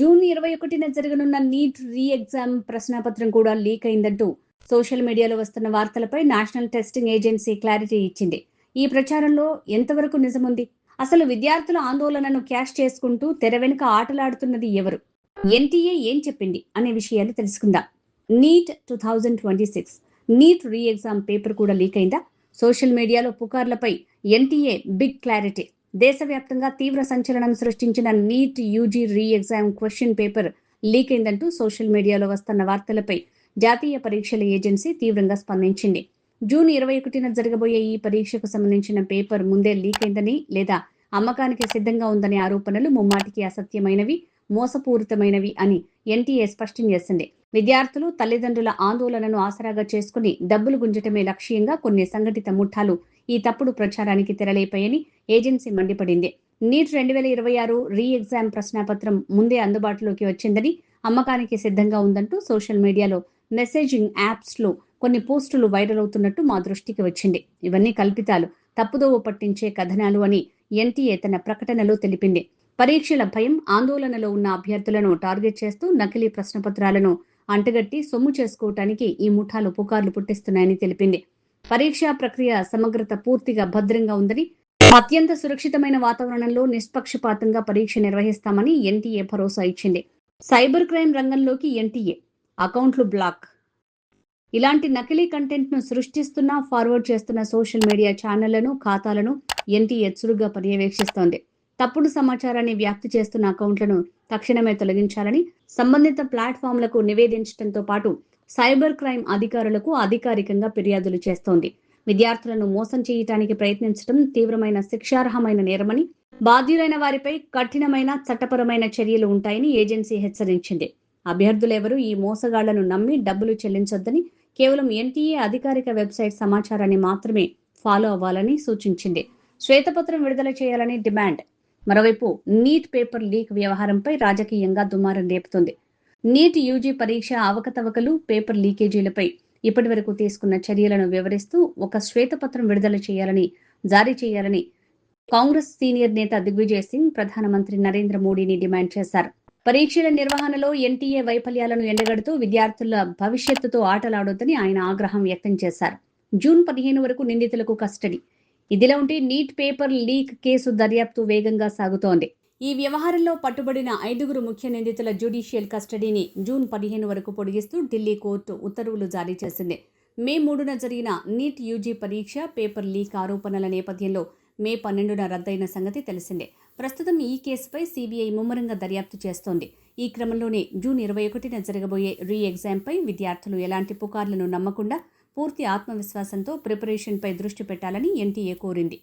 June 21న జరగనున్న neat re exam ప్రశ్నాపత్రం కూడా leak అయిందంటూ సోషల్ మీడియాలో వస్తున్న వార్తలపై నేషనల్ టెస్టింగ్ ఏజెన్సీ క్లారిటీ ఇచ్చింది. ఈ ప్రచారంలో ఎంతవరకు నిజముంది? అసలు విద్యార్థుల ఆందోళనను క్యాష్ చేసుకుంటూ తెర వెనుక ఆటలాడుతున్నది ఎవరు? ఎన్టీఏ ఏం చెప్పింది అనే విషయాలు తెలుసుకుందాం. NEET 2026 NEET re exam paper కూడా లీక్ అయిందా? సోషల్ మీడియాలో పుకార్లపై ఎన్టీఏ బిగ్ క్లారిటీ. దేశవ్యాప్తంగా తీవ్ర సంచలనం సృష్టించిన NEET UG re exam question paper leak అయిందంటూ సోషల్ మీడియాలో వస్తున్న వార్తలపై జాతీయ పరీక్షల ఏజెన్సీ తీవ్రంగా స్పందించింది. జూన్ 21న జరగబోయే ఈ పరీక్షకు సంబంధించిన పేపర్ ముందే లీక్ అయిందని లేదా అమ్మకానికి సిద్ధంగా ఉందనే ఆరోపణలు ముమ్మాటికి అసత్యమైనవి, మోసపూరితమైనవి అని ఎన్టీఏ స్పష్టం చేసింది. విద్యార్థులు, తల్లిదండ్రుల ఆందోళనను ఆసరాగా చేసుకుని డబ్బులు గుంజటమే లక్ష్యంగా కొన్ని సంఘటిత ముఠాలు ఈ తప్పుడు ప్రచారానికి తెరలేపాయని ఏజెన్సీ మండిపడింది. నీట్ 2026 రీ ఎగ్జామ్ ప్రశ్నాపత్రం ముందే అందుబాటులోకి వచ్చిందని, అమ్మకానికి సిద్ధంగా ఉందంటూ సోషల్ మీడియాలో మెసేజింగ్ యాప్స్ లో కొన్ని పోస్టులు వైరల్ అవుతున్నట్టు మా దృష్టికి వచ్చింది. ఇవన్నీ కల్పితాలు, తప్పుదోవ పట్టించే కథనాలు అని ఎన్టీఏ తన ప్రకటనలో తెలిపింది. పరీక్షల భయం, ఆందోళనలో ఉన్న అభ్యర్థులను టార్గెట్ చేస్తూ నకిలీ ప్రశ్నపత్రాలను అంటగట్టి సొమ్ము చేసుకోవటానికి ఈ ముఠాలు పుకార్లు పుట్టిస్తున్నాయని తెలిపింది. పరీక్షా ప్రక్రియ సమగ్రత పూర్తిగా భద్రంగా ఉందని, అత్యంత సురక్షితమైన వాతావరణంలో నిష్పక్షపాతంగా పరీక్ష నిర్వహిస్తామని ఎన్టీఏ భరోసా ఇచ్చింది. సైబర్ క్రైమ్ రంగంలోకి ఎన్టీఏ అకౌంట్లు బ్లాక్. ఇలాంటి నకిలీ కంటెంట్ ను సృష్టిస్తున్న, ఫార్వర్డ్ చేస్తున్న సోషల్ మీడియా ఛానళ్లను, ఖాతాలను ఎన్టీఏ చురుగ్గా పర్యవేక్షిస్తోంది. తప్పుడు సమాచారాన్ని వ్యాప్తి చేస్తున్న అకౌంట్లను తక్షణమే తొలగించాలని సంబంధిత ప్లాట్ఫామ్లకు నివేదించడంతో పాటు సైబర్ క్రైమ్ అధికారులకు అధికారికంగా ఫిర్యాదులు చేస్తోంది. విద్యార్థులను మోసం చేయడానికి ప్రయత్నించడం తీవ్రమైన శిక్షార్హమైన నేరమని, బాధ్యులైన వారిపై కఠినమైన చట్టపరమైన చర్యలు ఉంటాయని ఏజెన్సీ హెచ్చరించింది. అభ్యర్థులెవరూ ఈ మోసగాళ్లను నమ్మి డబ్బులు చెల్లించొద్దని, కేవలం ఎన్టీఏ అధికారిక వెబ్సైట్ సమాచారాన్ని మాత్రమే ఫాలో అవ్వాలని సూచించింది. శ్వేతపత్రం విడుదల చేయాలని డిమాండ్. మరోవైపు నీట్ పేపర్ లీక్ వ్యవహారంపై రాజకీయంగా దుమారం రేపుతోంది. నీట్ యూజీ పరీక్ష అవకతవకలు, పేపర్ లీకేజీలపై ఇప్పటివరకు తీసుకున్న చర్యలను వివరిస్తూ ఒక శ్వేతపత్రం విడుదల జారీ చేయాలని కాంగ్రెస్ సీనియర్ నేత దిగ్విజయ్ సింగ్ ప్రధానమంత్రి నరేంద్ర మోడీని డిమాండ్ చేశారు. పరీక్షల నిర్వహణలో ఎన్టీఏ వైఫల్యాలను ఎండగడుతూ విద్యార్థుల భవిష్యత్తుతో ఆటలాడొద్దని ఆయన ఆగ్రహం వ్యక్తం చేశారు. జూన్ 15 వరకు నిందితులకు కస్టడీ. ఇదిలా ఉంటే నీట్ పేపర్ లీక్ కేసు దర్యాప్తు వేగంగా సాగుతోంది. ఈ వ్యవహారంలో పట్టుబడిన 5 ముఖ్య నిందితుల జ్యుడిషియల్ కస్టడీని జూన్ 15 వరకు పొడిగిస్తూ ఢిల్లీ కోర్టు ఉత్తర్వులు జారీ చేసింది. మే 3న జరిగిన నీట్ యూజీ పరీక్ష పేపర్ లీక్ ఆరోపణల నేపథ్యంలో మే 12న రద్దయిన సంగతి తెలిసిందే. ప్రస్తుతం ఈ కేసుపై సీబీఐ ముమ్మరంగా దర్యాప్తు చేస్తోంది. ఈ క్రమంలోనే జూన్ 21న జరగబోయే రీ ఎగ్జామ్పై విద్యార్థులు ఎలాంటి పుకార్లను నమ్మకుండా పూర్తి ఆత్మవిశ్వాసంతో ప్రిపరేషన్పై దృష్టి పెట్టాలని ఎన్టీఏ కోరింది.